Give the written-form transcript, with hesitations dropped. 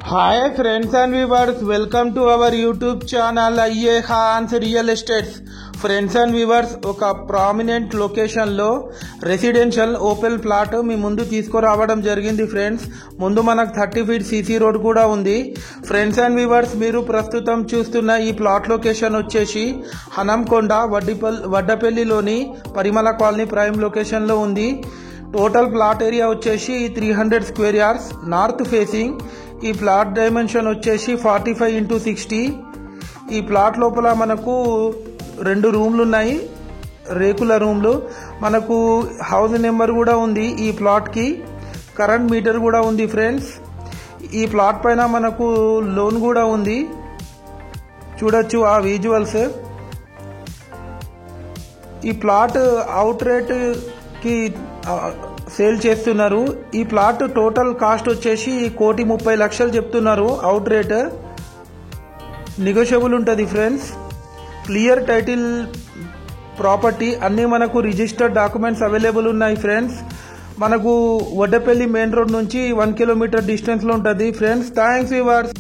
Hi friends and viewers, welcome to our YouTube channel IE Hans Real Estates. Friends and viewers, ఒక prominent లొకేషన్లో residential open plot మీ ముందు తీసుకురావడం జరిగింది. Friends, ముందు మనకు 30 ఫీట్ సీసీ రోడ్ కూడా ఉంది. ఫ్రెండ్స్ అండ్ వ్యూవర్స్, మీరు ప్రస్తుతం చూస్తున్న ఈ ప్లాట్ లొకేషన్ వచ్చేసి హనంకొండ వడ్డపల్లిలోని పరిమళ కాలనీ ప్రైమ్ లొకేషన్లో ఉంది. టోటల్ ప్లాట్ ఏరియా వచ్చేసి 300 స్క్వేర్ యార్డ్స్, నార్త్ ఫేసింగ్. ఈ ప్లాట్ డైమెన్షన్ వచ్చేసి 45x60. ఈ ప్లాట్ లోపల మనకు 2 రూమ్లు ఉన్నాయి, రేకుల రూమ్లు. మనకు హౌస్ నెంబర్ కూడా ఉంది. ఈ ప్లాట్కి కరెంట్ మీటర్ కూడా ఉంది. ఫ్రెండ్స్, ఈ ప్లాట్ పైన మనకు లోన్ కూడా ఉంది. చూడొచ్చు ఆ విజువల్స్. ఈ ప్లాట్ అవుట్ రేట్కి సేల్ చేస్తున్నారు. ఈ ప్లాట్ టోటల్ కాస్ట్ వచ్చేసి 1,30,00,000 చెప్తున్నారు. అవుట్ రేట్ నెగోషియబుల్ ఉంటుంది. ఫ్రెండ్స్, క్లియర్ టైటిల్ ప్రాపర్టీ, అన్నీ మనకు రిజిస్టర్డ్ డాక్యుమెంట్స్ అవైలబుల్ ఉన్నాయి. ఫ్రెండ్స్, మనకు వడ్డపల్లి మెయిన్ రోడ్ నుంచి 1 కిలోమీటర్ డిస్టెన్స్లో ఉంటుంది. Friends, thanks viewers.